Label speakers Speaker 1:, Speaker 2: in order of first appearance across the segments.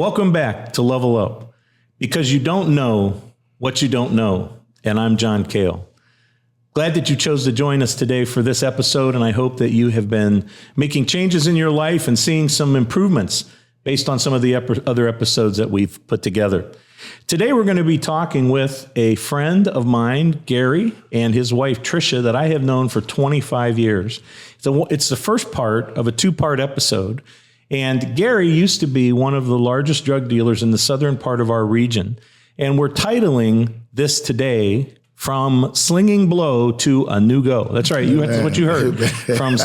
Speaker 1: Welcome back to Level Up, because you don't know what you don't know. And I'm John Cale. Glad that you chose to join us today for this episode, and I hope that you have been making changes in your life and seeing some improvements based on some of the other episodes that we've put together. Today, we're going to be talking with a friend of mine, Gary, and his wife, Tricia, that I have known for 25 years. It's the first part of a two-part episode. And Gary used to be one of the largest drug dealers in the southern part of our region. And we're titling this today, From Slinging Blow to a New Go. That's right. That's what you heard. From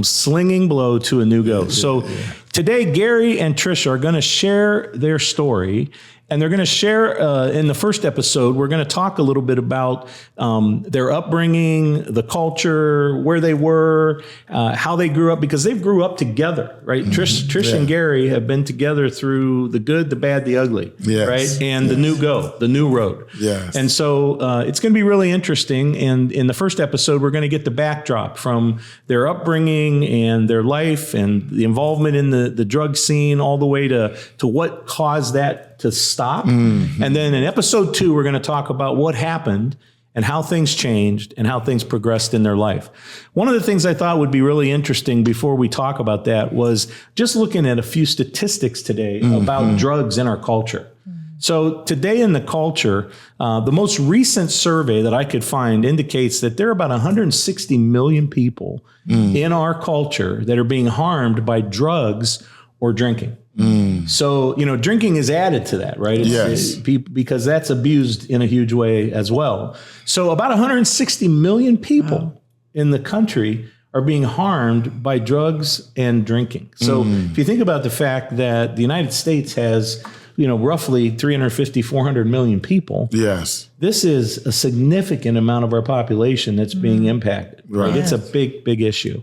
Speaker 1: slinging blow to a new go. So today, Gary and Tricia are going to share their story. And they're going to share, in the first episode, we're going to talk a little bit about their upbringing, the culture, where they were, how they grew up, because they grew up together, right? Mm-hmm. Trish and Gary have been together through the good, the bad, the ugly, right? And the new road. Yes. And so it's going to be really interesting. And in the first episode, we're going to get the backdrop from their upbringing and their life and the involvement in the drug scene, all the way to what caused that to stop. Mm-hmm. And then in episode 2, we're going to talk about what happened and how things changed and how things progressed in their life. One of the things I thought would be really interesting before we talk about that was just looking at a few statistics today about drugs in our culture. So today in the culture, the most recent survey that I could find indicates that there are about 160 million people in our culture that are being harmed by drugs or drinking. So, drinking is added to that, right? Because that's abused in a huge way as well. So about 160 million people in the country are being harmed by drugs and drinking. So if you think about the fact that the United States has, roughly 350, 400 million people. Yes. This is a significant amount of our population that's being impacted. Right. It's a big, big issue.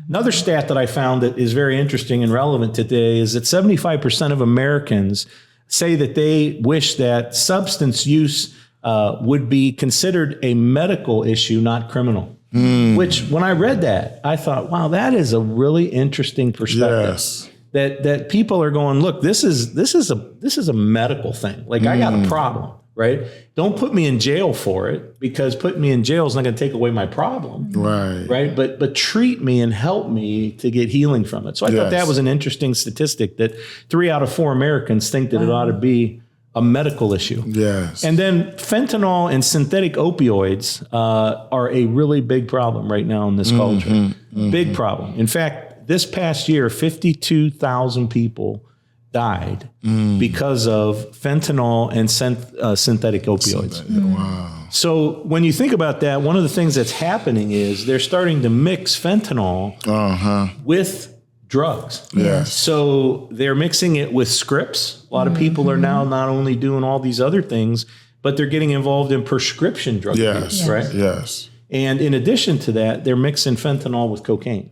Speaker 1: Another stat that I found that is very interesting and relevant today is that 75% of Americans say that they wish that substance use would be considered a medical issue, not criminal. Which, when I read that, I thought, wow, that is a really interesting perspective. Yes. That people are going, look, this is a medical thing. Like, I got a problem, right? Don't put me in jail for it, because putting me in jail is not going to take away my problem, right? But treat me and help me to get healing from it. So I thought that was an interesting statistic, that 3 out of 4 Americans think that it ought to be a medical issue. Yes. And then fentanyl and synthetic opioids are a really big problem right now in this culture. Big problem. In fact, this past year, 52,000 people died because of fentanyl and synthetic opioids. Wow. So when you think about that, one of the things that's happening is they're starting to mix fentanyl with drugs. Yes. So they're mixing it with scripts. A lot of people are now not only doing all these other things, but they're getting involved in prescription drug use, right? Yes. And in addition to that, they're mixing fentanyl with cocaine.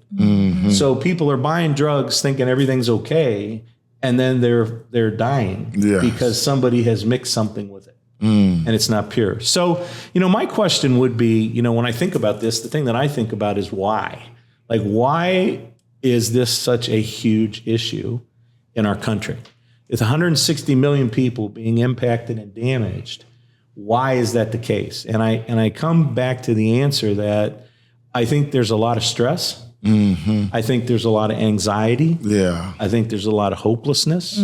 Speaker 1: So people are buying drugs thinking everything's okay, and then they're dying because somebody has mixed something with it, and it's not pure. So, my question would be, when I think about this, the thing that I think about is why? Like, why is this such a huge issue in our country? With 160 million people being impacted and damaged, why is that the case? And I come back to the answer that I think there's a lot of stress. I think there's a lot of anxiety. Yeah. I think there's a lot of hopelessness.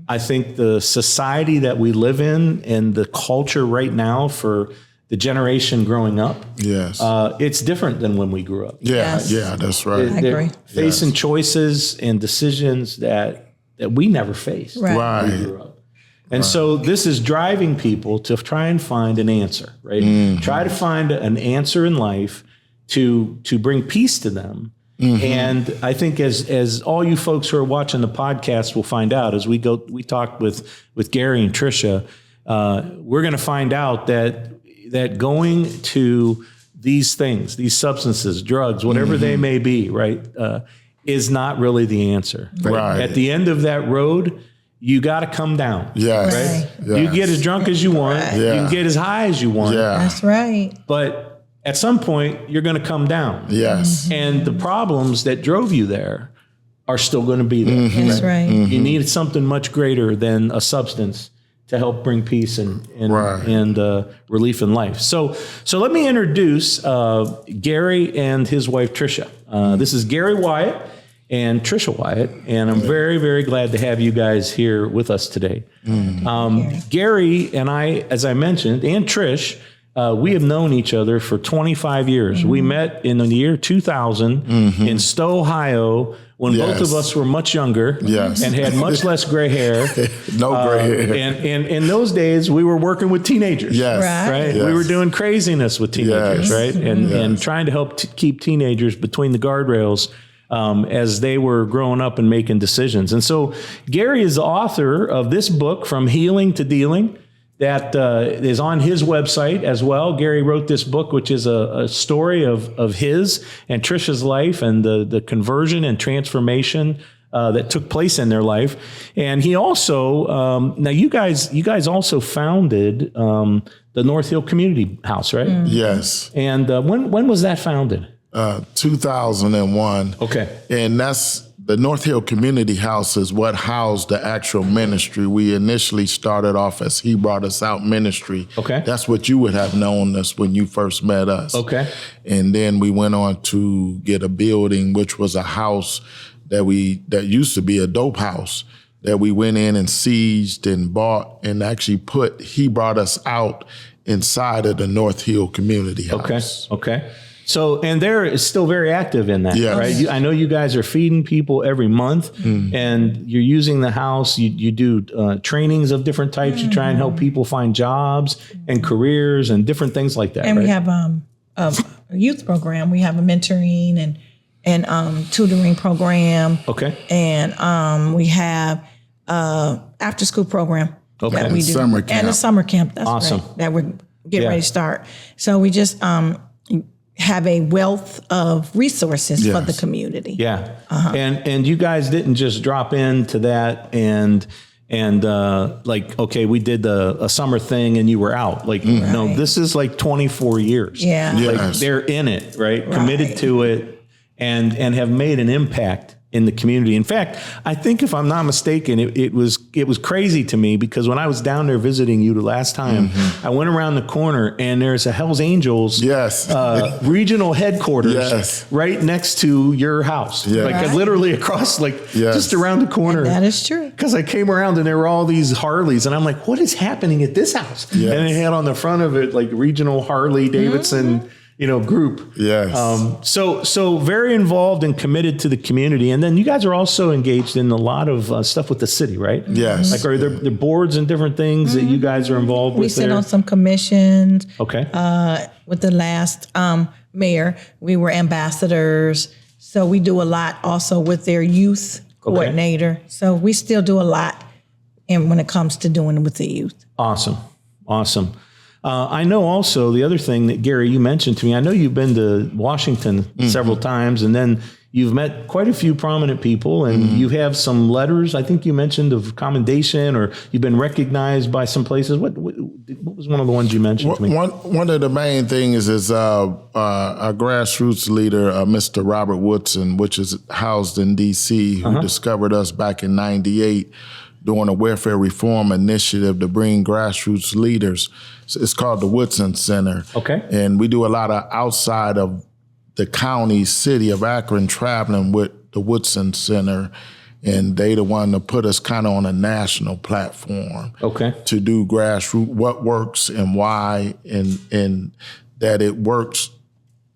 Speaker 1: I think the society that we live in and the culture right now for the generation growing up, it's different than when we grew up. Yeah, that's right.
Speaker 2: I agree.
Speaker 1: Facing choices and decisions that we never faced when we grew up. And so this is driving people to try and find an answer, right? Try to find an answer in life to bring peace to them. And I think as all you folks who are watching the podcast will find out, as we talked with Gary and Tricia, we're going to find out that going to these things, these substances, drugs, whatever they may be, right, is not really the answer. Right? At the end of that road, you got to come down. Yes. Right? Yes. You can get as drunk as you want. Right. You can get as high as you want.
Speaker 2: Yeah. That's right.
Speaker 1: But at some point, you're going to come down. Yes. And the problems that drove you there are still going to be there.
Speaker 2: That's right.
Speaker 1: You need something much greater than a substance to help bring peace and relief in life. So let me introduce Gary and his wife, Tricia. This is Gary Wyatt and Tricia Wyatt, and I'm very, very glad to have you guys here with us today. Gary and I, as I mentioned, and Trish, we have known each other for 25 years. We met in the year 2000 in Stowe, Ohio, when both of us were much younger and had much less gray hair.
Speaker 3: No gray hair.
Speaker 1: And in those days, we were working with teenagers. Right?
Speaker 3: Yes.
Speaker 1: We were doing craziness with teenagers, right? And trying to help keep teenagers between the guardrails as they were growing up and making decisions. And so Gary is the author of this book, From Healing to Dealing, that is on his website as well. Gary wrote this book, which is a story of his and Tricia's life and the conversion and transformation that took place in their life. And he also, now you guys also founded the North Hill Community House, right?
Speaker 3: Yes.
Speaker 1: And when was that founded?
Speaker 3: 2001.
Speaker 1: Okay.
Speaker 3: And that's the North Hill Community House is what housed the actual ministry. We initially started off as He Brought Us Out Ministry.
Speaker 1: Okay.
Speaker 3: That's what you would have known us when you first met us.
Speaker 1: Okay.
Speaker 3: And then we went on to get a building, which was a house that used to be a dope house that we went in and seized and bought and actually put He Brought Us Out inside of the North Hill Community House.
Speaker 1: Okay. So, and they're still very active in that, right? I know you guys are feeding people every month and you're using the house. You do trainings of different types. You try and help people find jobs and careers and different things like that.
Speaker 2: And
Speaker 1: right?
Speaker 2: we have a youth program. We have a mentoring and tutoring program.
Speaker 1: Okay.
Speaker 2: And we have after school program that we do.
Speaker 3: Summer camp.
Speaker 2: And a summer camp. That's
Speaker 1: awesome.
Speaker 2: right, that we're getting ready to start. So we just have a wealth of resources for the community.
Speaker 1: Yeah. And you guys didn't just drop into that and like, okay, we did a summer thing and you were out. Like, no, this is like 24 years.
Speaker 2: Yeah.
Speaker 1: Like they're in it, right? Committed to it and have made an impact in the community. In fact, I think if I'm not mistaken, it was crazy to me because when I was down there visiting you the last time, I went around the corner and there's a Hell's Angels regional headquarters right next to your house, like literally across, just around the corner.
Speaker 2: And that is true.
Speaker 1: Because I came around and there were all these Harleys and I'm like, what is happening at this house? And it had on the front of it like regional Harley Davidson group.
Speaker 3: Yes.
Speaker 1: So very involved and committed to the community. And then you guys are also engaged in a lot of stuff with the city, right?
Speaker 3: Yes.
Speaker 1: Like are there boards and different things that you guys are involved with?
Speaker 2: We sit on some commissions.
Speaker 1: Okay.
Speaker 2: With the last mayor, we were ambassadors. So we do a lot also with their youth coordinator. So we still do a lot when it comes to doing it with the youth.
Speaker 1: Awesome. I know also the other thing that, Gary, you mentioned to me, I know you've been to Washington several times, and then you've met quite a few prominent people, and you have some letters, I think you mentioned, of commendation, or you've been recognized by some places. What was one of the ones you mentioned to me?
Speaker 3: One of the main things is our grassroots leader, Mr. Robert Woodson, which is housed in D.C., who discovered us back in '98 doing a welfare reform initiative to bring grassroots leaders. It's called the Woodson Center.
Speaker 1: Okay.
Speaker 3: And we do a lot of outside of the county, city of Akron, traveling with the Woodson Center. And they the one to put us kind of on a national platform.
Speaker 1: Okay.
Speaker 3: To do grassroots, what works and why, and that it works.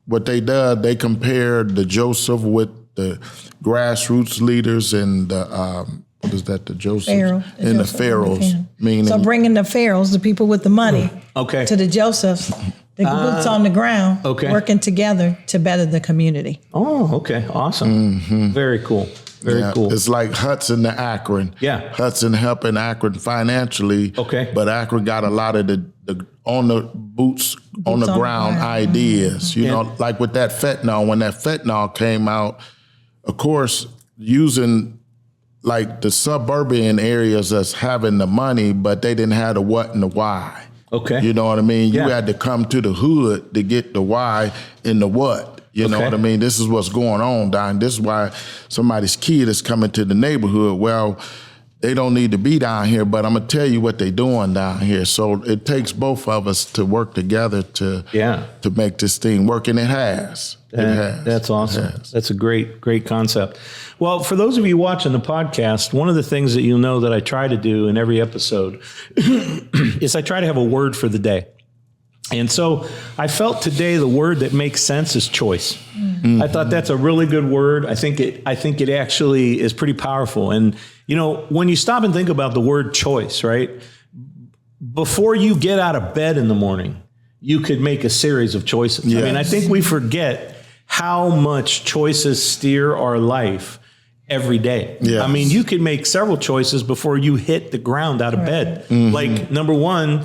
Speaker 3: What they did, they compared the Joseph with the grassroots leaders and the, what is that? The Joseph and the Pharaohs, meaning
Speaker 2: so bringing the Pharaohs, the people with the money, to the Josephs, the boots on the ground, working together to better the community.
Speaker 1: Oh, okay, awesome, very cool, very cool.
Speaker 3: It's like Hudson to Akron.
Speaker 1: Yeah,
Speaker 3: Hudson helping Akron financially.
Speaker 1: Okay,
Speaker 3: but Akron got a lot of the on the boots on the ground ideas. You know, like with that fentanyl. When that fentanyl came out, of course, using like the suburban areas that's having the money, but they didn't have the what and the why.
Speaker 1: Okay.
Speaker 3: You know what I mean? You had to come to the hood to get the why and the what. You know what I mean? This is what's going on down. This is why somebody's kid is coming to the neighborhood. Well, they don't need to be down here, but I'm going to tell you what they're doing down here. So it takes both of us to work together to make this thing work, and it has.
Speaker 1: That's awesome. That's a great concept. Well, for those of you watching the podcast, one of the things that you'll know that I try to do in every episode is I try to have a word for the day. And so I felt today the word that makes sense is choice. Mm-hmm. I thought that's a really good word. I think it actually is pretty powerful. And, you know, when you stop and think about the word choice, right? Before you get out of bed in the morning, you could make a series of choices. Yes. I mean, I think we forget how much choices steer our life every day. Yes. I mean, you could make several choices before you hit the ground out of bed. Mm-hmm. Like, number one,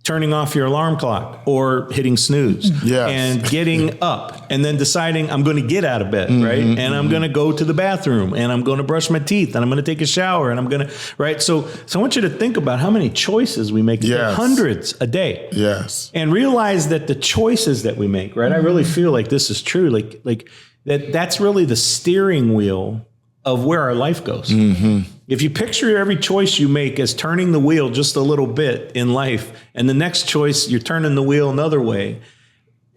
Speaker 1: turning off your alarm clock or hitting snooze and getting up and then deciding I'm going to get out of bed, right? And I'm going to go to the bathroom and I'm going to brush my teeth and I'm going to take a shower and I'm going to, right? So I want you to think about how many choices we make, hundreds a day. Yes. And realize that the choices that we make, right? I really feel like this is true. Like that's really the steering wheel of where our life goes. Mm-hmm. If you picture every choice you make as turning the wheel just a little bit in life, and the next choice, you're turning the wheel another way,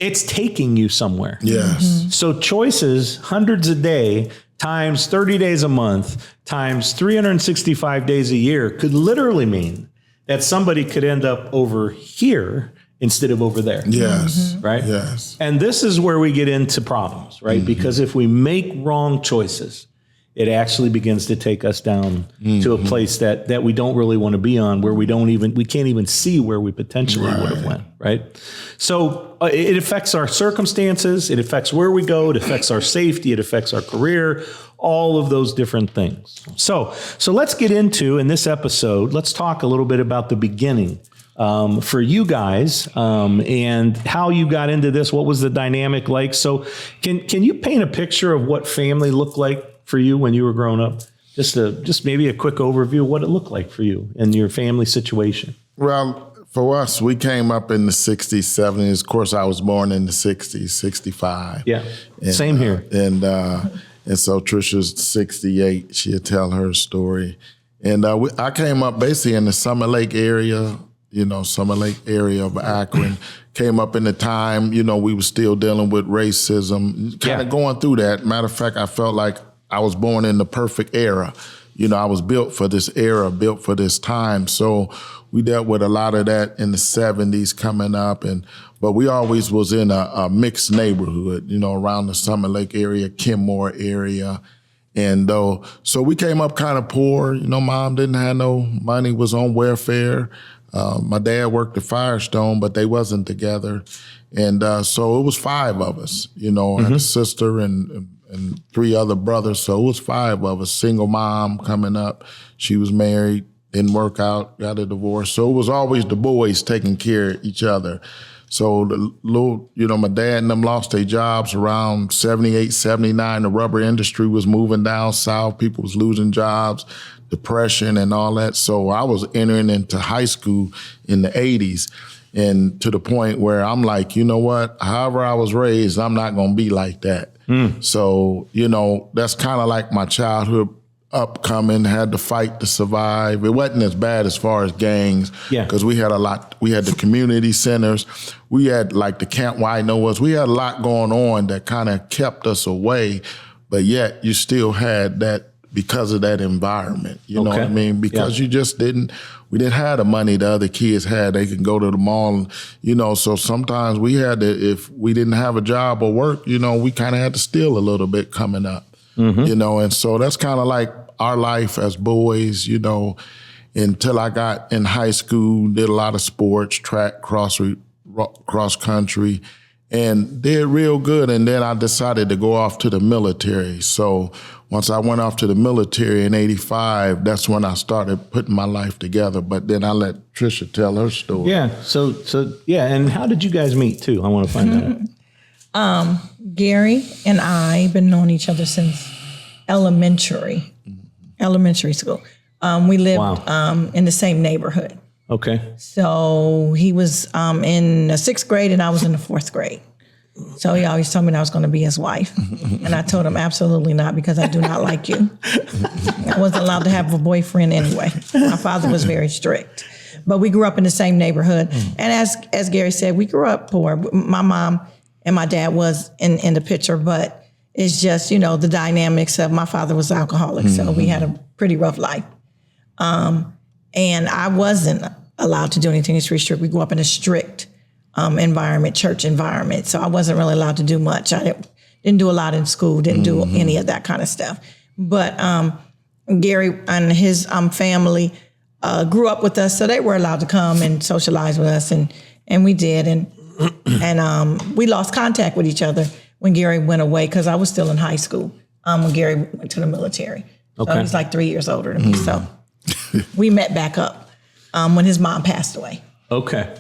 Speaker 1: it's taking you somewhere. Yes. Mm-hmm. So choices, hundreds a day, times 30 days a month, times 365 days a year could literally mean that somebody could end up over here instead of over there. Yes. Right? Yes. And this is where we get into problems, right? Mm-hmm. Because if we make wrong choices, it actually begins to take us down to a place that we don't really want to be on, where we can't even see where we potentially would have went, right? So it affects our circumstances, it affects where we go, it affects our safety, it affects our career, all of those different things. So let's get into, in this episode, let's talk a little bit about the beginning for you guys and how you got into this. What was the dynamic like? So can you paint a picture of what family looked like for you when you were growing up? Just maybe a quick overview of what it looked like for you and your family situation.
Speaker 3: Well, for us, we came up in the 60s, 70s. Of course, I was born in the 60s, 65.
Speaker 1: Yeah, same here.
Speaker 3: And so Tricia's 68. She'll tell her story. And I came up basically in the Summer Lake area, of Akron. Came up in the time, we were still dealing with racism, kind of going through that. Matter of fact, I felt like I was born in the perfect era. I was built for this era, built for this time. So we dealt with a lot of that in the 70s coming up. But we always was in a mixed neighborhood, around the Summer Lake area, Kenmore area. And so we came up kind of poor. Mom didn't have no money, was on welfare. My dad worked at Firestone, but they wasn't together. And so it was 5 of us, I had a sister and 3 other brothers. So it was 5 of us, single mom coming up. She was married, didn't work out, got a divorce. So it was always the boys taking care of each other. So my dad and them lost their jobs around 78, 79. The rubber industry was moving down south. People was losing jobs, depression and all that. So I was entering into high school in the 80s, and to the point where I'm like, you know what? However I was raised, I'm not going to be like that. So, that's kind of like my childhood upcoming, had to fight to survive. It wasn't as bad as far as gangs, because we had a lot. We had the community centers. We had like the Camp Winoas. We had a lot going on that kind of kept us away, but yet you still had that because of that environment. You know what I mean? Because you just we didn't have the money the other kids had. They could go to the mall, so sometimes we had to, if we didn't have a job or work, we kind of had to steal a little bit coming up, and so that's kind of like our life as boys, until I got in high school, did a lot of sports, track, cross country, and did real good. And then I decided to go off to the military. So once I went off to the military in 85, that's when I started putting my life together. But then I let Tricia tell her story.
Speaker 1: Yeah. So and how did you guys meet too? I want to find out.
Speaker 2: Gary and I been knowing each other since elementary school. We lived in the same neighborhood.
Speaker 1: Okay.
Speaker 2: So he was in the 6th grade and I was in the 4th grade. So he always told me that I was going to be his wife. And I told him absolutely not, because I do not like you. I wasn't allowed to have a boyfriend anyway. My father was very strict. But we grew up in the same neighborhood. And as Gary said, we grew up poor. My mom and my dad was in the picture, but it's just, the dynamics of my father was alcoholic. So we had a pretty rough life. And I wasn't allowed to do anything. It's strict. We grew up in a strict environment, church environment. So I wasn't really allowed to do much. I didn't do a lot in school, didn't do any of that kind of stuff. But Gary and his family grew up with us, so they were allowed to come and socialize with us, and we did. And we lost contact with each other when Gary went away, because I was still in high school when Gary went to the military.
Speaker 1: Okay.
Speaker 2: So he's like 3 years older than me. So we met back up when his mom passed away.
Speaker 1: Okay.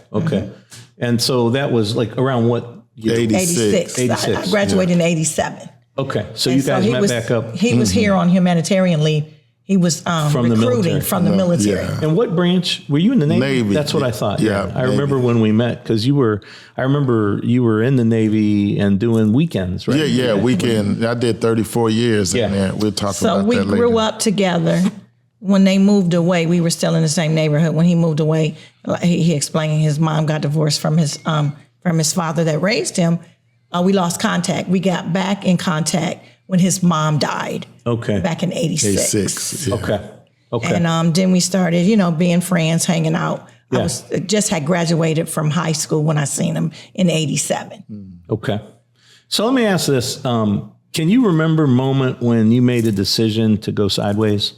Speaker 1: And so that was like around what year?
Speaker 3: 86.
Speaker 2: 86. I graduated in 87.
Speaker 1: Okay. So you guys met back up.
Speaker 2: He was here on humanitarian leave. He was
Speaker 1: From the military.
Speaker 2: recruiting from the military.
Speaker 3: Yeah.
Speaker 1: And what branch? Were you in the Navy?
Speaker 3: Navy.
Speaker 1: That's what I thought.
Speaker 3: Yeah,
Speaker 1: I remember when we met, because I remember you were in the Navy and doing weekends, right?
Speaker 3: Yeah, weekend. I did 34 years in there. We'll talk
Speaker 2: So
Speaker 3: about
Speaker 2: we
Speaker 3: that later.
Speaker 2: grew up together. When they moved away, we were still in the same neighborhood. When he moved away, he explained his mom got divorced from his father that raised him. We lost contact. We got back in contact when his mom died.
Speaker 1: Okay.
Speaker 2: Back in 86.
Speaker 3: 86. Yeah.
Speaker 1: Okay.
Speaker 2: And then we started, being friends, hanging out.
Speaker 1: Yeah.
Speaker 2: I just had graduated from high school when I seen him in 87.
Speaker 1: Okay. So let me ask this. Can you remember a moment when you made a decision to go sideways?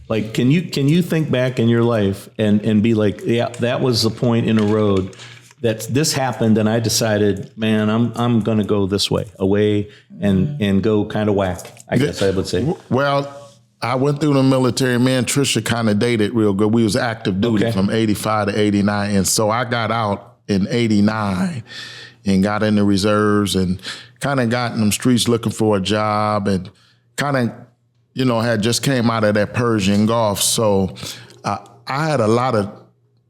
Speaker 1: Like, can you think back in your life and be like, yeah, that was the point in a road that this happened, and I decided, man, I'm going to go this way, away, and go kind of whack, I guess I would say.
Speaker 3: Well, I went through the military. Me and Tricia kind of dated real good. We was active duty from 85 to 89. And so I got out in 89 and got in the reserves and kind of got in them streets looking for a job, and kind of, had just came out of that Persian Gulf. So I had a lot of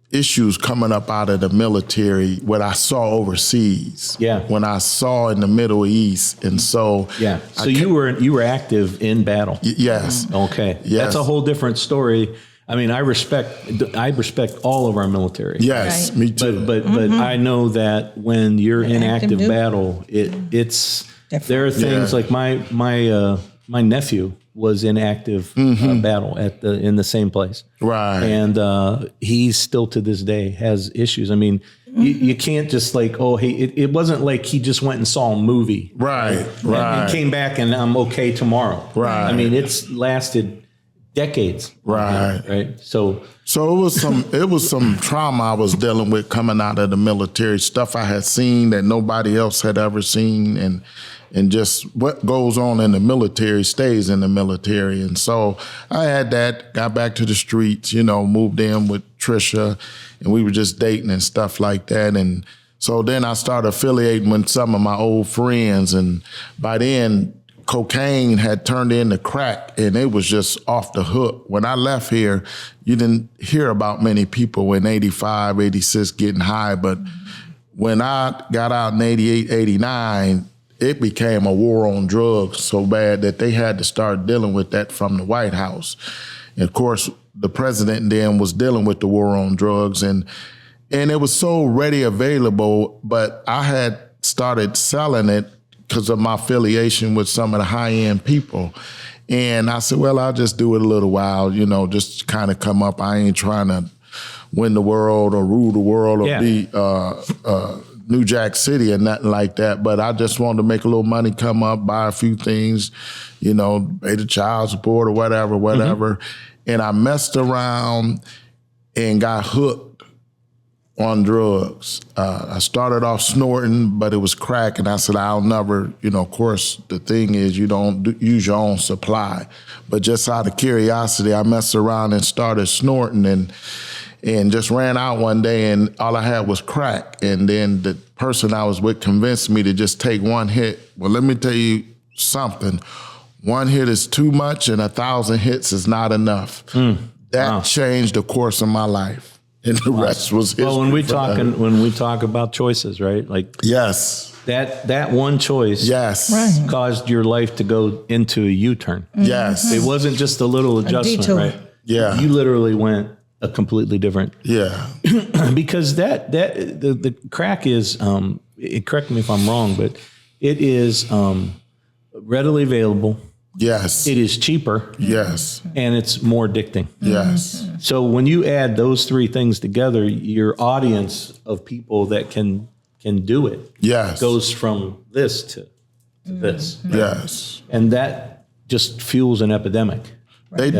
Speaker 3: issues coming up out of the military, what I saw overseas.
Speaker 1: Yeah.
Speaker 3: When I saw in the Middle East. And so
Speaker 1: Yeah. So you were active in battle.
Speaker 3: Yes.
Speaker 1: Okay.
Speaker 3: Yes.
Speaker 1: That's a whole different story. I mean, I respect all of our military.
Speaker 3: Yes,
Speaker 2: Right.
Speaker 3: me too.
Speaker 1: But I know that when you're in active
Speaker 2: duty.
Speaker 1: battle, it's
Speaker 2: Different.
Speaker 1: there are things
Speaker 3: Yeah.
Speaker 1: like my nephew was in active battle in the same place.
Speaker 3: Right.
Speaker 1: And he's still to this day has issues. I mean, you can't just like, it wasn't like he just went and saw a movie.
Speaker 3: Right.
Speaker 1: And came back and I'm okay tomorrow.
Speaker 3: Right.
Speaker 1: I mean, it's lasted decades.
Speaker 3: Right.
Speaker 1: Right. So
Speaker 3: it was some trauma I was dealing with coming out of the military, stuff I had seen that nobody else had ever seen, and just what goes on in the military stays in the military. And so I had that, got back to the streets, moved in with Tricia, and we were just dating and stuff like that. And so then I started affiliating with some of my old friends, and by then cocaine had turned into crack, and it was just off the hook. When I left here, you didn't hear about many people in 85, 86 getting high, but when I got out in 88, 89, it became a war on drugs so bad that they had to start dealing with that from the White House. And of course, the president then was dealing with the war on drugs, and it was so ready available, but I had started selling it because of my affiliation with some of the high-end people. And I said, well, I'll just do it a little while, just kind of come up. I ain't trying to win the world or rule the world or be New Jack City or nothing like that. But I just wanted to make a little money, come up, buy a few things, pay the child support or whatever. Mm-hmm. And I messed around and got hooked on drugs. I started off snorting, but it was crack, and I said, I'll never, of course, the thing is you don't use your own supply. But just out of curiosity, I messed around and started snorting and just ran out one day, and all I had was crack. And then the person I was with convinced me to just take one hit. Well, let me tell you something. One hit is too much, and 1,000 hits is not enough. That changed the course of my life. and the rest was history.
Speaker 1: Well, when we talk about choices, right? Like
Speaker 3: yes,
Speaker 1: that one choice
Speaker 3: yes,
Speaker 2: Right.
Speaker 1: caused your life to go into a U-turn.
Speaker 3: yes,
Speaker 1: It wasn't just a little adjustment,
Speaker 2: detour.
Speaker 1: right?
Speaker 3: Yeah.
Speaker 1: You literally went a completely different,
Speaker 3: yeah,
Speaker 1: because the crack is, correct me if I'm wrong, but it is readily available.
Speaker 3: yes,
Speaker 1: It is cheaper,
Speaker 3: yes,
Speaker 1: and it's more addicting.
Speaker 3: yes,
Speaker 1: So when you add those three things together, your audience of people that can do it
Speaker 3: yes,
Speaker 1: goes from this to this,
Speaker 3: yes.
Speaker 1: and that just fuels an epidemic.
Speaker 3: They
Speaker 1: In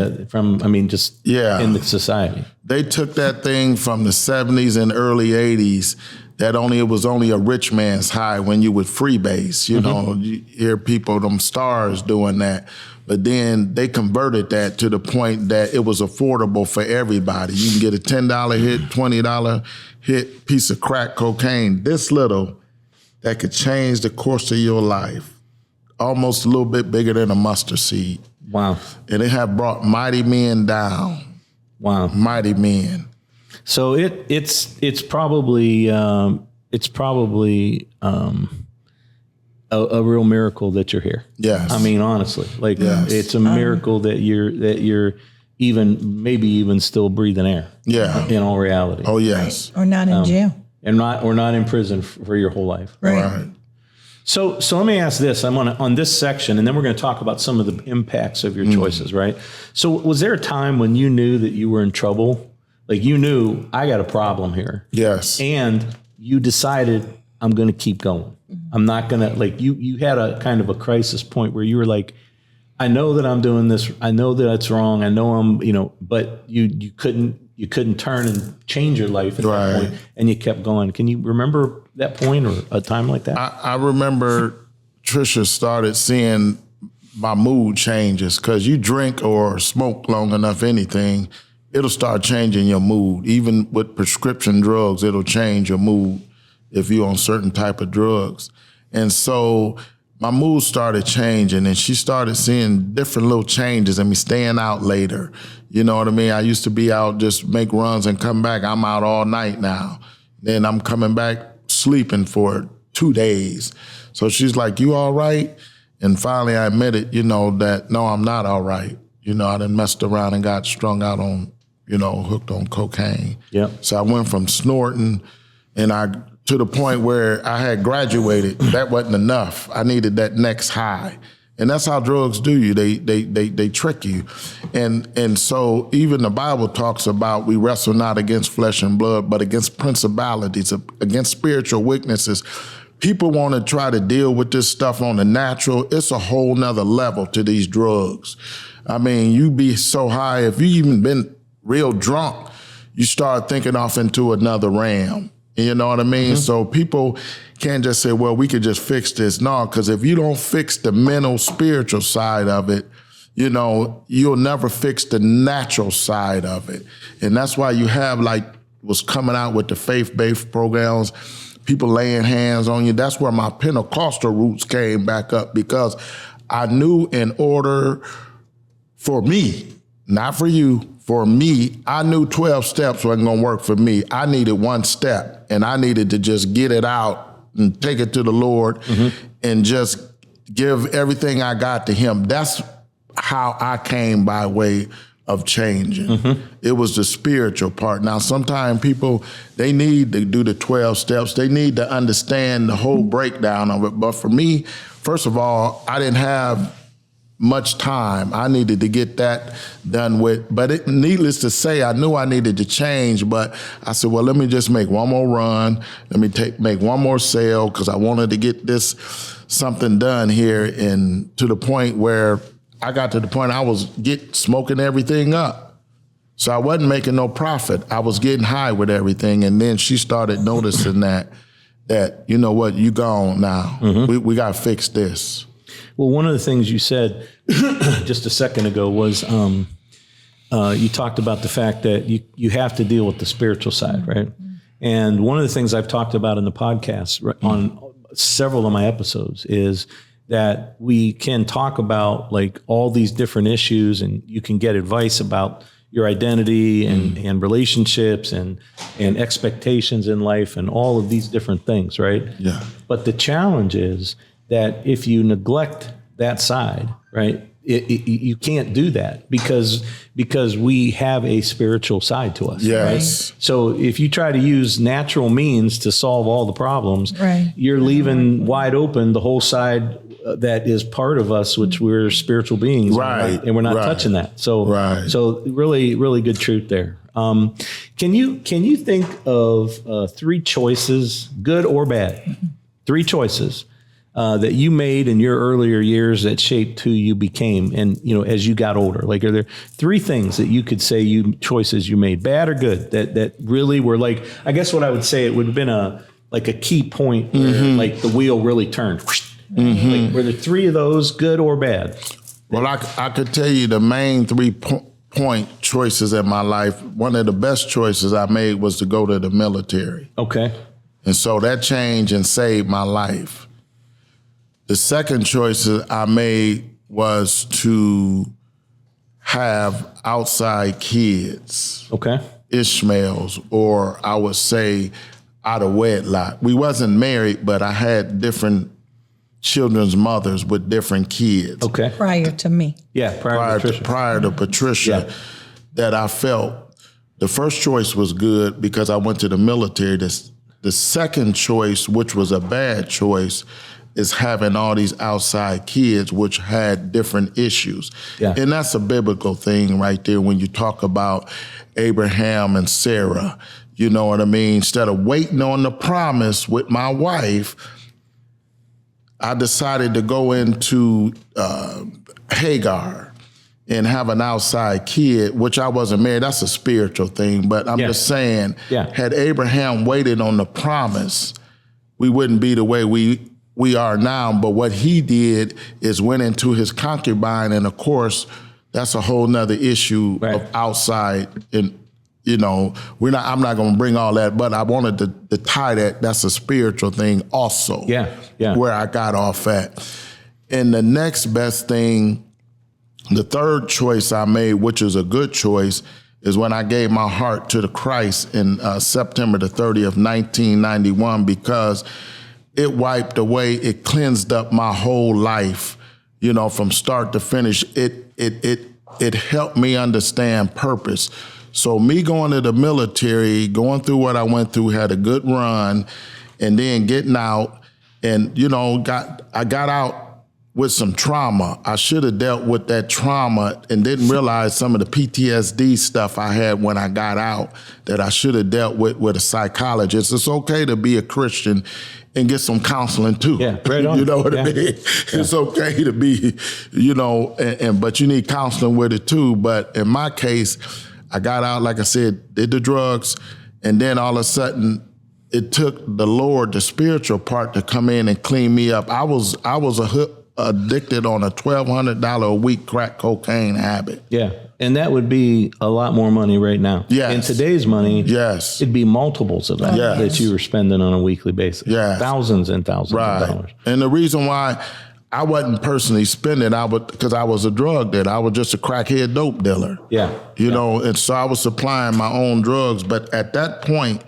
Speaker 1: the society.
Speaker 3: They took that thing from the 70s and early 80s that it was only a rich man's high when you would freebase. You know, you hear people, them stars doing that. But then they converted that to the point that it was affordable for everybody. You can get a $10 hit, $20 hit, piece of crack cocaine, this little, that could change the course of your life. Almost a little bit bigger than a mustard seed.
Speaker 1: Wow.
Speaker 3: And it have brought mighty men down.
Speaker 1: Wow.
Speaker 3: Mighty men.
Speaker 1: So it's probably a real miracle that you're here.
Speaker 3: Yes.
Speaker 1: I mean, honestly, like it's a miracle that you're maybe even still breathing air.
Speaker 3: Yeah.
Speaker 1: In all reality.
Speaker 3: Oh yes.
Speaker 2: Or not in jail.
Speaker 1: And not in prison for your whole life.
Speaker 3: Right.
Speaker 1: So let me ask this. I'm on this section, and then we're going to talk about some of the impacts of your choices, right? So was there a time when you knew that you were in trouble? Like you knew, I got a problem here.
Speaker 3: Yes.
Speaker 1: And you decided, I'm going to keep going. I'm not going to, like, you had a kind of a crisis point where you were like, I know that I'm doing this. I know that it's wrong. I know I'm, but you couldn't turn and change your life at that point, and you kept going. Can you remember that point or a time like that?
Speaker 3: I remember Tricia started seeing my mood changes because you drink or smoke long enough, anything, it'll start changing your mood. Even with prescription drugs, it'll change your mood if you're on certain type of drugs. And so my mood started changing, and she started seeing different little changes and me staying out later. You know what I mean? I used to be out, just make runs and come back. I'm out all night now. Then I'm coming back sleeping for 2 days. So she's like, you all right? And finally I admitted, that no, I'm not all right. I done messed around and got strung out on, hooked on cocaine.
Speaker 1: Yep.
Speaker 3: So I went from snorting to the point where I had graduated. That wasn't enough. I needed that next high. And that's how drugs do you. They trick you. And so even the Bible talks about we wrestle not against flesh and blood, but against principalities, against spiritual weaknesses. People want to try to deal with this stuff on the natural. It's a whole nother level to these drugs. I mean, you be so high, if you even been real drunk, you start thinking off into another realm. You know what I mean? Mm-hmm. So people can't just say, well, we could just fix this. No, because if you don't fix the mental, spiritual side of it, you'll never fix the natural side of it. And that's why you have what's coming out with the faith-based programs, people laying hands on you. That's where my Pentecostal roots came back up, because I knew in order for me, not for you, for me, I knew 12 steps wasn't going to work for me. I needed one step, and I needed to just get it out and take it to the Lord and just give everything I got to him. That's how I came by way of changing. It was the spiritual part. Now, sometimes people, they need to do the 12 steps. They need to understand the whole breakdown of it. But for me, first of all, I didn't have much time. I needed to get that done with. But needless to say, I knew I needed to change. But I said, well, let me just make one more run. Let me make one more sale, because I wanted to get something done here. And to the point where I got to the point I was smoking everything up. So I wasn't making no profit. I was getting high with everything. And then she started noticing that you know what, you gone now. We got to fix this.
Speaker 1: Well, one of the things you said just a second ago was you talked about the fact that you have to deal with the spiritual side, right? And one of the things I've talked about in the podcast on several of my episodes is that we can talk about like all these different issues, and you can get advice about your identity and relationships and expectations in life and all of these different things, right?
Speaker 3: Yeah.
Speaker 1: But the challenge is that if you neglect that side, right, you can't do that because we have a spiritual side to us.
Speaker 3: Yes.
Speaker 1: Right? So if you try to use natural means to solve all the problems,
Speaker 2: Right.
Speaker 1: you're leaving wide open the whole side that is part of us, which we're spiritual beings,
Speaker 3: Right.
Speaker 1: And we're not
Speaker 3: Right.
Speaker 1: touching that. So,
Speaker 3: Right.
Speaker 1: so really, really good truth there. Can you think of 3 choices, good or bad, 3 choices that you made in your earlier years that shaped who you became, and as you got older? Like, are there 3 things that you could say choices you made, bad or good, that really were like? I guess what I would say, it would have been a key point where like the wheel really turned. Like, were there 3 of those, good or bad?
Speaker 3: Well, I could tell you the main 3 point choices in my life. One of the best choices I made was to go to the military.
Speaker 1: Okay.
Speaker 3: And so that changed and saved my life. The second choice I made was to have outside kids,
Speaker 1: Okay.
Speaker 3: Ishmaels, or I would say out of wedlock. We wasn't married, but I had different children's mothers with different kids.
Speaker 1: Okay.
Speaker 2: Prior to me.
Speaker 1: Yeah.
Speaker 3: Prior to Patricia,
Speaker 1: Yeah.
Speaker 3: that I felt the first choice was good because I went to the military. The second choice, which was a bad choice, is having all these outside kids which had different issues.
Speaker 1: Yeah.
Speaker 3: And that's a biblical thing right there when you talk about Abraham and Sarah. You know what I mean? Instead of waiting on the promise with my wife, I decided to go into Hagar and have an outside kid, which I wasn't married. That's a spiritual thing, but I'm just saying, had Abraham waited on the promise, we wouldn't be the way we are now. But what he did is went into his concubine, and of course, that's a whole nother issue of outside. And I'm not going to bring all that, but I wanted to tie that. That's a spiritual thing also.
Speaker 1: Yeah.
Speaker 3: Where I got off at. And the next best thing, the third choice I made, which is a good choice, is when I gave my heart to the Christ in September the 30th, 1991, because it wiped away, it cleansed up my whole life, from start to finish. It helped me understand purpose. So me going to the military, going through what I went through, had a good run, and then getting out, and I got out with some trauma. I should have dealt with that trauma and didn't realize some of the PTSD stuff I had when I got out that I should have dealt with a psychologist. It's okay to be a Christian and get some counseling too.
Speaker 1: Yeah, right on.
Speaker 3: You know what I mean? It's okay to be, but you need counseling with it too. But in my case, I got out, like I said, did the drugs, and then all of a sudden, it took the Lord, the spiritual part, to come in and clean me up. I was addicted on a $1,200 a week crack cocaine habit.
Speaker 1: Yeah. And that would be a lot more money right now.
Speaker 3: Yes.
Speaker 1: In today's money,
Speaker 3: yes,
Speaker 1: it'd be multiples of that that you were spending on a weekly basis.
Speaker 3: Yes.
Speaker 1: Thousands and thousands of dollars.
Speaker 3: And the reason why I wasn't personally spending, because I was a drug dealer. I was just a crackhead dope dealer.
Speaker 1: Yeah.
Speaker 3: And so I was supplying my own drugs. But at that point,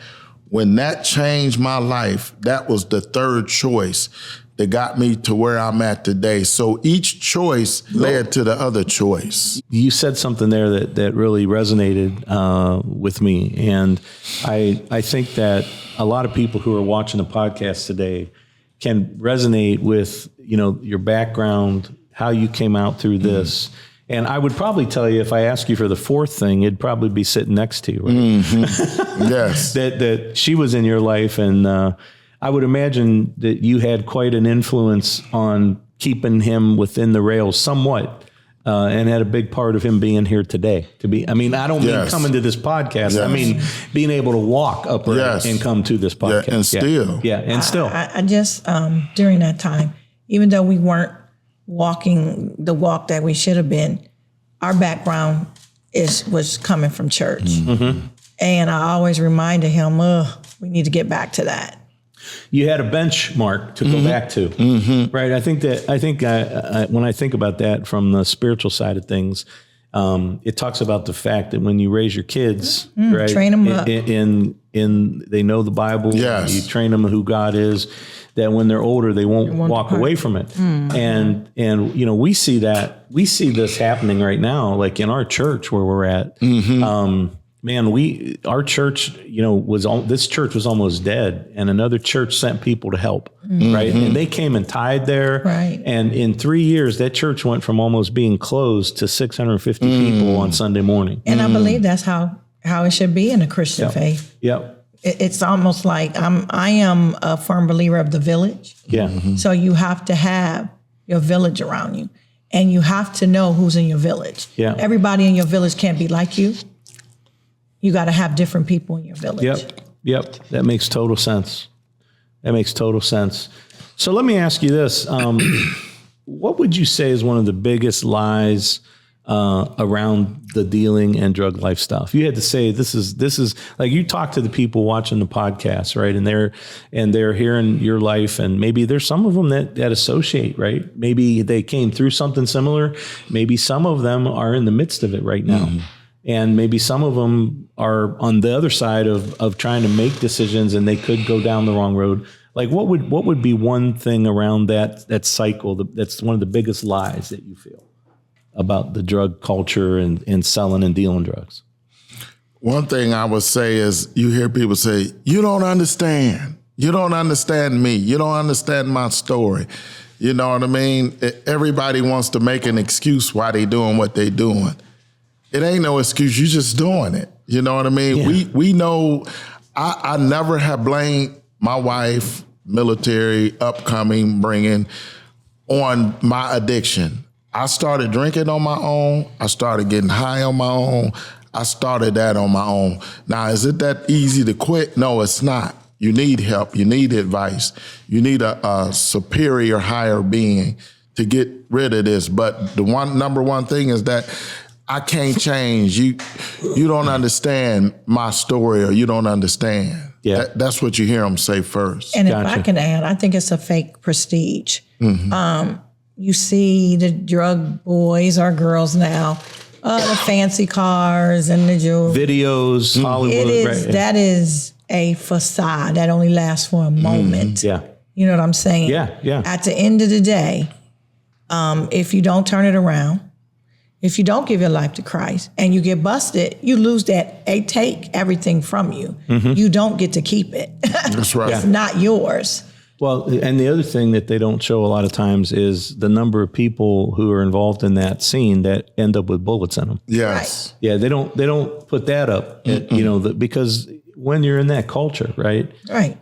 Speaker 3: when that changed my life, that was the third choice that got me to where I'm at today. So each choice led to the other choice.
Speaker 1: You said something there that really resonated with me. And I think that a lot of people who are watching the podcast today can resonate with, your background, how you came out through this. And I would probably tell you, if I ask you for the fourth thing, it'd probably be sitting next to you. Right?
Speaker 3: Yes.
Speaker 1: that she was in your life. And I would imagine that you had quite an influence on keeping him within the rails somewhat, and had a big part of him being here today. I don't mean coming to this podcast. Yes. I mean, being able to walk upright and come to this podcast.
Speaker 3: Yeah, and still.
Speaker 1: Yeah, and still.
Speaker 2: I just, during that time, even though we weren't walking the walk that we should have been, our background was coming from church. Mm-hmm. And I always reminded him, we need to get back to that.
Speaker 1: You had a benchmark to go back to, right? I think when I think about that from the spiritual side of things, it talks about the fact that when you raise your kids, right,
Speaker 2: train them up.
Speaker 1: In they know the Bible,
Speaker 3: Yes.
Speaker 1: you train them who God is, that when they're older, they won't walk away from it. And we see this happening right now, like in our church where we're at. Our church, this church was almost dead, and another church sent people to help, right? And they came and tithed there.
Speaker 2: Right.
Speaker 1: And in 3 years, that church went from almost being closed to 650 people on Sunday morning.
Speaker 2: And I believe that's how it should be in a Christian faith.
Speaker 1: Yep.
Speaker 2: It's almost like I am a firm believer of the village.
Speaker 1: Yeah.
Speaker 2: So you have to have your village around you, and you have to know who's in your village.
Speaker 1: Yeah.
Speaker 2: Everybody in your village can't be like you. You got to have different people in your village.
Speaker 1: Yep. That makes total sense. So let me ask you this. What would you say is one of the biggest lies around the dealing and drug life stuff? You had to say, this is like, you talk to the people watching the podcast, right? And they're hearing your life, and maybe there's some of them that associate, right? Maybe they came through something similar. Maybe some of them are in the midst of it right now. And maybe some of them are on the other side of trying to make decisions, and they could go down the wrong road. Like, what would be one thing around that cycle that's one of the biggest lies that you feel about the drug culture and selling and dealing drugs?
Speaker 3: One thing I would say is, you hear people say, you don't understand. You don't understand me. You don't understand my story. You know what I mean? Everybody wants to make an excuse why they doing what they doing. It ain't no excuse. You just doing it. You know what I mean?
Speaker 1: Yeah.
Speaker 3: We know. I never have blamed my wife, military, upcoming, bringing on my addiction. I started drinking on my own. I started getting high on my own. I started that on my own. Now, is it that easy to quit? No, it's not. You need help. You need advice. You need a superior, higher being to get rid of this. But the number one thing is that I can't change. You don't understand my story, or you don't understand.
Speaker 1: Yeah.
Speaker 3: That's what you hear them say first.
Speaker 2: And
Speaker 1: Gotcha.
Speaker 2: if I can add, I think it's a fake prestige. You see the drug boys or girls now, the fancy cars and the jewelry.
Speaker 1: Videos, Hollywood.
Speaker 2: That is a facade that only lasts for a moment.
Speaker 1: Yeah.
Speaker 2: You know what I'm saying?
Speaker 1: Yeah.
Speaker 2: At the end of the day, if you don't turn it around, if you don't give your life to Christ and you get busted, you lose that. They take everything from you. You don't get to keep it.
Speaker 3: That's right.
Speaker 2: It's not yours.
Speaker 1: Well, and the other thing that they don't show a lot of times is the number of people who are involved in that scene that end up with bullets in them.
Speaker 3: Yes.
Speaker 1: Yeah, they don't put that up, because when you're in that culture, right?
Speaker 2: Right.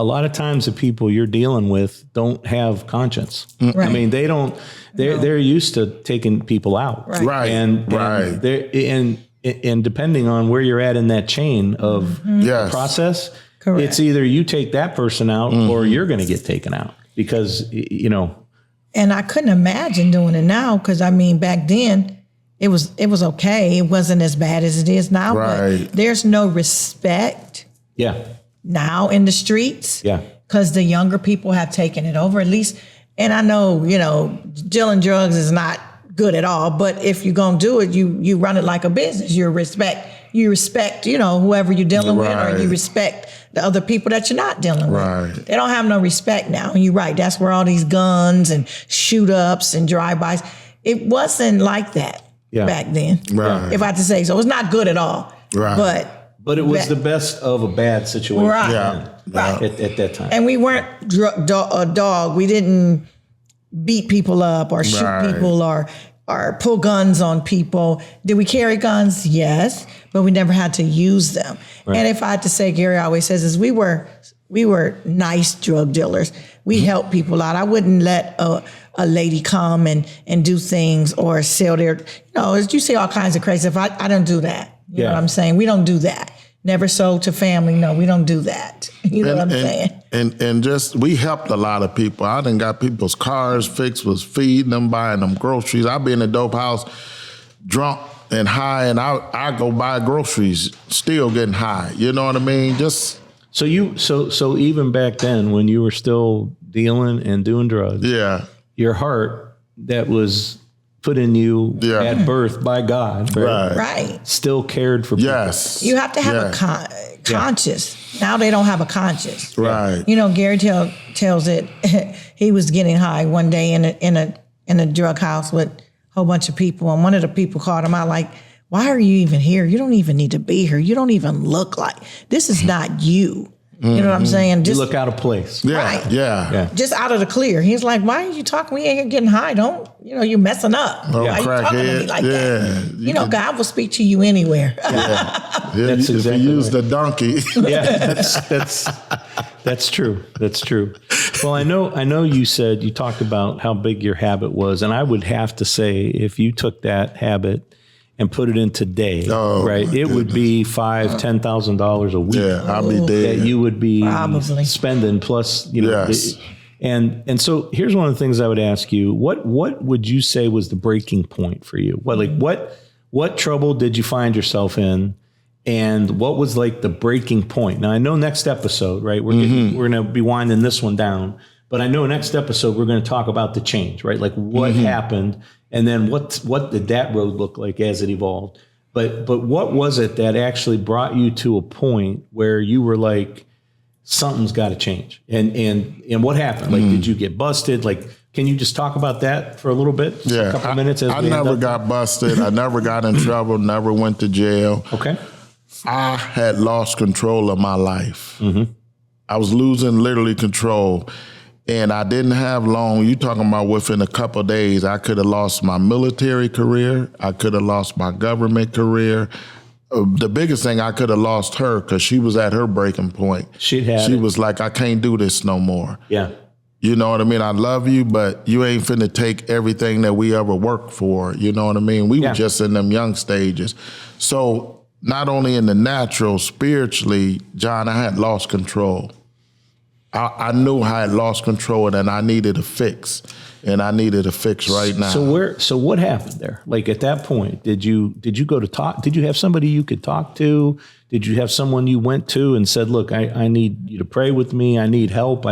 Speaker 1: A lot of times the people you're dealing with don't have conscience.
Speaker 2: Right.
Speaker 1: I mean, they don't. They're used to taking people out.
Speaker 3: Right.
Speaker 1: And depending on where you're at in that chain of
Speaker 3: Yes.
Speaker 1: process,
Speaker 2: Correct.
Speaker 1: it's either you take that person out or you're going to get taken out, because
Speaker 2: And I couldn't imagine doing it now, because I mean, back then it was okay. It wasn't as bad as it is now.
Speaker 3: Right.
Speaker 2: But there's no respect
Speaker 1: Yeah.
Speaker 2: now in the streets.
Speaker 1: Yeah.
Speaker 2: Because the younger people have taken it over, at least. And I know, dealing drugs is not good at all. But if you're gonna do it, you run it like a business. You respect, whoever you're dealing with, or you
Speaker 3: Right.
Speaker 2: respect the other people that you're not dealing
Speaker 3: Right.
Speaker 2: with. They don't have no respect now. And you're right. That's where all these guns and shoot ups and drive-bys. It wasn't like that back then.
Speaker 3: Right.
Speaker 2: If I had to say so. It's not good at all.
Speaker 3: Right.
Speaker 1: But it was the best of a bad situation.
Speaker 2: Right.
Speaker 3: Yeah.
Speaker 2: Right.
Speaker 1: At that time.
Speaker 2: And we weren't a dog. We didn't beat people up or shoot
Speaker 3: Right.
Speaker 2: people or pull guns on people. Did we carry guns? Yes, but we never had to use them.
Speaker 1: Right.
Speaker 2: And if I had to say, Gary always says, is we were nice drug dealers. We helped people out. I wouldn't let a lady come and do things or sell their, you see all kinds of crazy stuff. I don't do that. You know what I'm saying? We don't do that. Never sold to family. No, we don't do that. You know what I'm saying?
Speaker 3: And just, we helped a lot of people. I done got people's cars fixed, was feeding them, buying them groceries. I be in the dope house drunk and high, and I go buy groceries, still getting high. You know what I mean? Just.
Speaker 1: So even back then, when you were still dealing and doing drugs,
Speaker 3: Yeah.
Speaker 1: your heart that was put in you
Speaker 3: Yeah.
Speaker 1: at birth by God, right?
Speaker 2: Right.
Speaker 1: Still cared for people.
Speaker 3: Yes.
Speaker 2: You have to have a conscience. Now they don't have a conscience.
Speaker 3: Right.
Speaker 2: You know, Gary tells it. He was getting high one day in a drug house with a whole bunch of people, and one of the people called him out like, "Why are you even here? You don't even need to be here. You don't even look like this is not you." You know what I'm saying?
Speaker 1: You look out of place.
Speaker 3: Yeah.
Speaker 2: Right.
Speaker 3: Yeah.
Speaker 2: Just out of the clear. He's like, "Why are you talking? We ain't here getting high. Don't, you're messing up.
Speaker 3: Oh,
Speaker 2: Why you talking to me like that? You know, God will speak to you anywhere."
Speaker 3: Yeah,
Speaker 1: That's
Speaker 3: if
Speaker 1: exactly
Speaker 3: you use
Speaker 1: right.
Speaker 3: the donkey.
Speaker 1: Yeah, that's true. That's true. Well, I know you said you talked about how big your habit was, and I would have to say if you took that habit and put it in today, right, it would be $5,000-$10,000 a week.
Speaker 3: Yeah, I'll be dead.
Speaker 1: That you would be
Speaker 2: Probably
Speaker 1: spending plus,
Speaker 3: Yes.
Speaker 1: and so here's one of the things I would ask you: what would you say was the breaking point for you? What trouble did you find yourself in? And what was like the breaking point? Now I know next episode, right? We're going to be winding this one down, but I know next episode we're going to talk about the change, right? Like what happened, and then what did that road look like as it evolved? But what was it that actually brought you to a point where you were like, something's got to change? And what happened? Like, did you get busted? Like, can you just talk about that for a little bit? Just a couple minutes.
Speaker 3: I never got busted. I never got in trouble. Never went to jail.
Speaker 1: Okay.
Speaker 3: I had lost control of my life. I was losing literally control. And I didn't have long. You talking about within a couple of days, I could have lost my military career. I could have lost my government career. The biggest thing, I could have lost her because she was at her breaking point. She was like, I can't do this no more.
Speaker 1: Yeah.
Speaker 3: You know what I mean? I love you, but you ain't finna take everything that we ever worked for. You know what I mean? We were just in them young stages. So not only in the natural, spiritually, John, I had lost control. I knew I had lost control and I needed a fix. And I needed a fix right now.
Speaker 1: So what happened there? Like at that point, did you go to talk? Did you have somebody you could talk to? Did you have someone you went to and said, look, I need you to pray with me. I need help.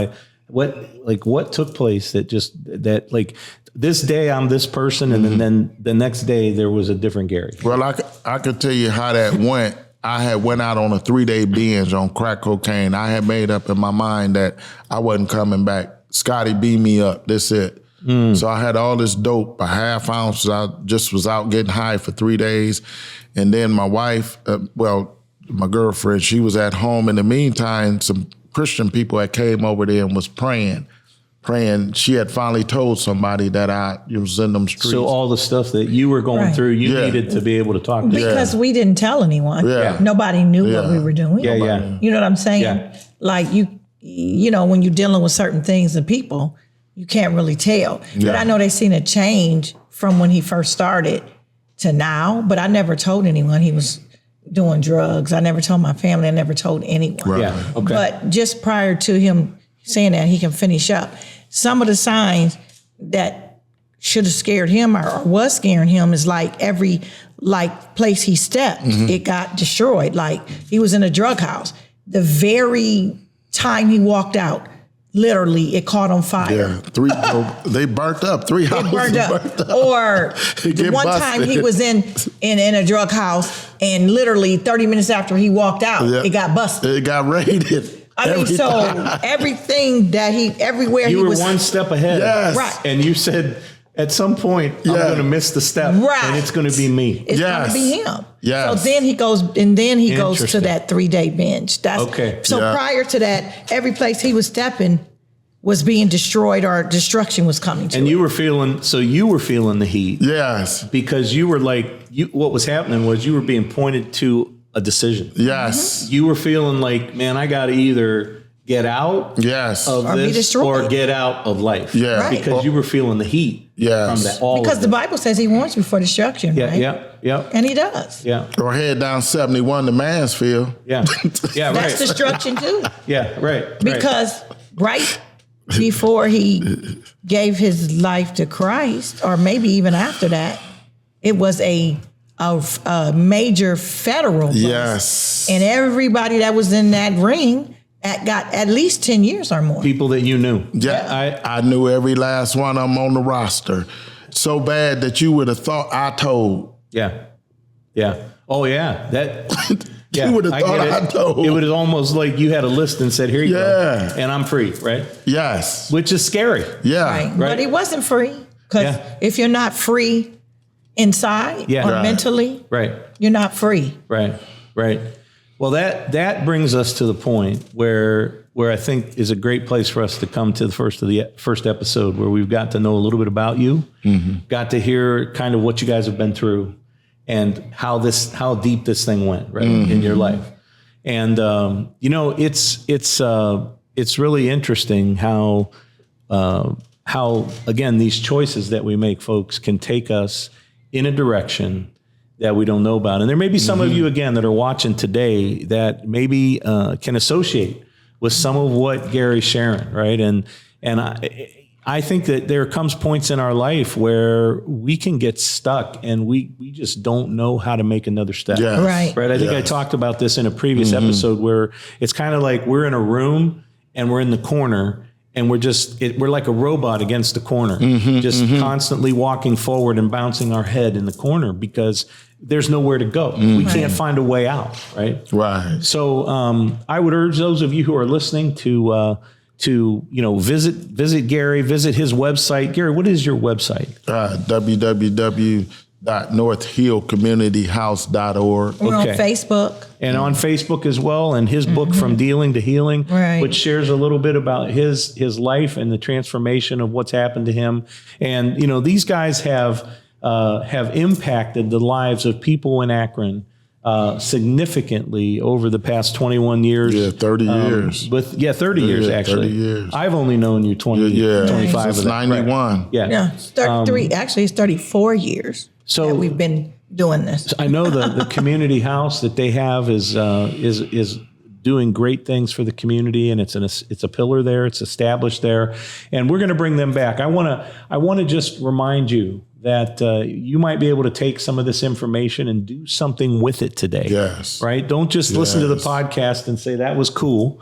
Speaker 1: What took place that like this day I'm this person and then the next day there was a different Gary?
Speaker 3: Well, I could tell you how that went. I had went out on a 3-day binge on crack cocaine. I had made up in my mind that I wasn't coming back. Scotty beat me up. That's it. So I had all this dope, a half ounce. I just was out getting high for 3 days. And then my wife, my girlfriend, she was at home. In the meantime, some Christian people had came over there and was praying. She had finally told somebody that I was in them streets.
Speaker 1: So all the stuff that you were going through, you needed to be able to talk to.
Speaker 2: Because we didn't tell anyone.
Speaker 3: Yeah.
Speaker 2: Nobody knew what we were doing.
Speaker 1: Yeah.
Speaker 2: You know what I'm saying?
Speaker 1: Yeah.
Speaker 2: Like you know, when you're dealing with certain things and people, you can't really tell.
Speaker 3: Yeah.
Speaker 2: But I know they seen a change from when he first started to now, but I never told anyone he was doing drugs. I never told my family. I never told anyone.
Speaker 3: Right.
Speaker 1: Yeah. Okay.
Speaker 2: But just prior to him saying that, he can finish up. Some of the signs that should have scared him or was scaring him is like every place he stepped, it got destroyed. Like he was in a drug house. The very time he walked out, literally, it caught on fire.
Speaker 3: Yeah, they burnt up. 3 houses
Speaker 2: Burned up. Or the one time he was in a drug house and literally 30 minutes after he walked out, it got busted.
Speaker 3: It got raided.
Speaker 2: Everything that everywhere
Speaker 1: you
Speaker 2: he
Speaker 1: were
Speaker 2: was.
Speaker 1: one step ahead.
Speaker 3: Yes.
Speaker 2: Right.
Speaker 1: And you said, at some point, I'm going to miss the step.
Speaker 2: Right.
Speaker 1: And it's going to be me.
Speaker 2: It's going to be him.
Speaker 3: Yes.
Speaker 2: So then he goes to that 3-day binge. That's
Speaker 1: okay.
Speaker 2: So prior to that, every place he was stepping was being destroyed or destruction was coming to
Speaker 1: And
Speaker 2: it.
Speaker 1: you were feeling the heat.
Speaker 3: Yes.
Speaker 1: Because you were like, what was happening was you were being pointed to a decision.
Speaker 3: Yes.
Speaker 1: You were feeling like, man, I got to either get out of
Speaker 2: or be
Speaker 1: this
Speaker 2: destroyed.
Speaker 1: or get out of life.
Speaker 3: Yeah.
Speaker 2: Right.
Speaker 1: Because you were feeling the heat from that.
Speaker 2: Because the Bible says he warns you for destruction, right?
Speaker 1: Yeah.
Speaker 2: And he does.
Speaker 1: Yeah.
Speaker 3: Or head down 71 to Mansfield.
Speaker 1: Yeah. Yeah, right.
Speaker 2: That's destruction too.
Speaker 1: Yeah, right.
Speaker 2: Because right before he gave his life to Christ, or maybe even after that, it was a major federal bust.
Speaker 3: Yes.
Speaker 2: And everybody that was in that ring got at least 10 years or more.
Speaker 1: People that you knew.
Speaker 3: Yeah, I knew every last one of them on the roster. so bad that you would have thought I told.
Speaker 1: Yeah. Oh yeah. That. Yeah,
Speaker 3: you would have thought I told.
Speaker 1: It was almost like you had a list and said, "Here you go," and I'm free, right?
Speaker 3: Yes.
Speaker 1: Which is scary.
Speaker 3: Yeah.
Speaker 2: Right. But he wasn't free, because if you're not free inside or mentally, you're not free.
Speaker 1: Right. Well, that brings us to the point where I think is a great place for us to come to the first episode, where we've got to know a little bit about you, got to hear kind of what you guys have been through, and how deep this thing went in your life. And it's really interesting how again these choices that we make, folks, can take us in a direction that we don't know about. And there may be some of you again that are watching today that maybe can associate with some of what Gary's sharing, right? And I think that there comes points in our life where we can get stuck and we just don't know how to make another step.
Speaker 3: Yes.
Speaker 1: Right. I think I talked about this in a previous episode, where it's kind of like we're in a room and we're in the corner and we're like a robot against the corner, constantly walking forward and bouncing our head in the corner because there's nowhere to go. We can't find a way out. Right. So I would urge those of you who are listening to visit Gary, visit his website. Gary, what is your website?
Speaker 3: www.northhillcommunityhouse.org.
Speaker 2: We're on Facebook.
Speaker 1: And on Facebook as well. And his book, From Dealing to Healing, which shares a little bit about his life and the transformation of what's happened to him. And, these guys have impacted the lives of people in Akron significantly over the past 21 years.
Speaker 3: Yeah, 30 years.
Speaker 1: 30 years, actually.
Speaker 3: 30 years.
Speaker 1: I've only known you 25
Speaker 3: since
Speaker 1: of that.
Speaker 3: 91.
Speaker 1: Right. Yeah.
Speaker 2: Yeah, it's 33. Actually, it's 34 years that we've been doing this.
Speaker 1: I know the community house that they have is doing great things for the community, and it's a pillar there. It's established there, and we're going to bring them back. I want to just remind you that you might be able to take some of this information and do something with it today.
Speaker 3: Yes.
Speaker 1: Right? Don't just listen to the podcast and say that was cool.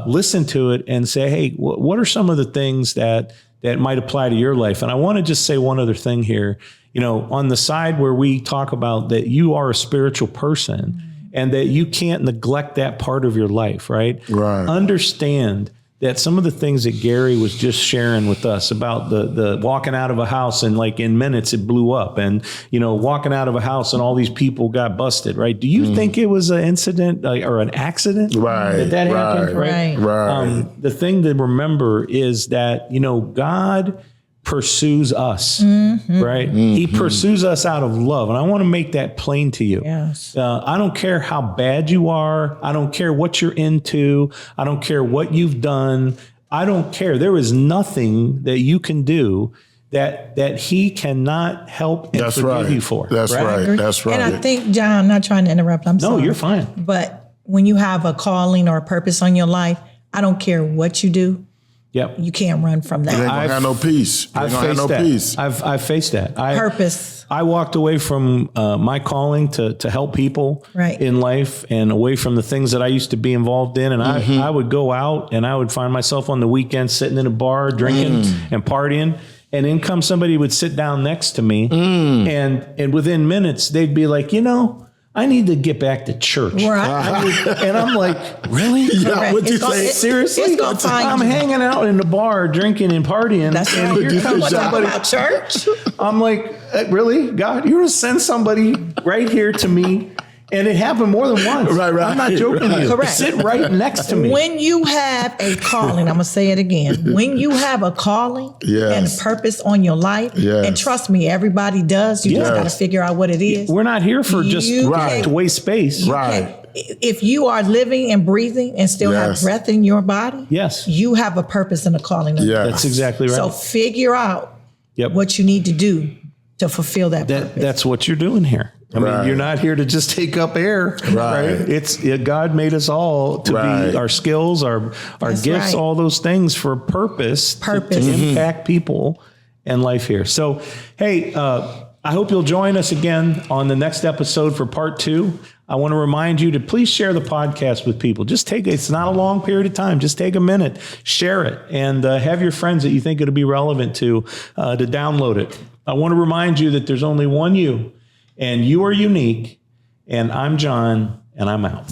Speaker 1: Listen to it and say, hey, what are some of the things that might apply to your life? And I want to just say one other thing here. On the side where we talk about that you are a spiritual person and that you can't neglect that part of your life, right?
Speaker 3: Right.
Speaker 1: Understand that some of the things that Gary was just sharing with us about the walking out of a house and like in minutes it blew up, and walking out of a house and all these people got busted, right? Do you think it was an incident or an accident that happened?
Speaker 2: Right.
Speaker 1: The thing to remember is that God pursues us, right? He pursues us out of love. And I want to make that plain to you.
Speaker 2: Yes.
Speaker 1: I don't care how bad you are. I don't care what you're into. I don't care what you've done. I don't care. There is nothing that you can do that he cannot help and forgive you for.
Speaker 3: That's right. That's right.
Speaker 2: And I think, John, I'm not trying to interrupt. I'm sorry.
Speaker 1: No, you're fine.
Speaker 2: But when you have a calling or a purpose on your life, I don't care what you do.
Speaker 1: Yep.
Speaker 2: You can't run from that.
Speaker 3: You ain't gonna have no peace.
Speaker 1: I've faced that.
Speaker 2: Purpose.
Speaker 1: I walked away from my calling to help people in life, and away from the things that I used to be involved in. And I would go out and I would find myself on the weekend sitting in a bar drinking and partying. And in comes somebody who would sit down next to me, and within minutes they'd be like, I need to get back to church.
Speaker 2: Right.
Speaker 1: And I'm like, really?
Speaker 3: Yeah, what'd you say?
Speaker 1: Seriously?
Speaker 2: It's gonna find
Speaker 1: I'm
Speaker 2: you.
Speaker 1: hanging out in the bar, drinking and partying.
Speaker 2: That's
Speaker 1: and
Speaker 2: right.
Speaker 1: here comes somebody.
Speaker 2: About church.
Speaker 1: I'm like, really? God, you're going to send somebody right here to me? And it happened more than once.
Speaker 3: Right.
Speaker 1: I'm not joking with you.
Speaker 2: Correct.
Speaker 1: Sit right next to me.
Speaker 2: When you have a calling, I'm going to say it again. When you have a calling and a purpose on your life, and trust me, everybody does. You just got to figure out what it is.
Speaker 1: We're not here for just to waste space.
Speaker 3: Right.
Speaker 2: If you are living and breathing and still have breath in your body, you have a purpose and a calling.
Speaker 1: That's exactly right.
Speaker 2: So figure out what you need to do to fulfill that purpose.
Speaker 1: That's what you're doing here. I mean, you're not here to just take up air, right? It's God made us all to be our skills, our gifts, all those things for purpose. To impact people and life here. So, hey, I hope you'll join us again on the next episode for part 2. I want to remind you to please share the podcast with people. It's not a long period of time. Just take a minute, share it, and have your friends that you think it'll be relevant to download it. I want to remind you that there's only one you, and you are unique. And I'm John, and I'm out.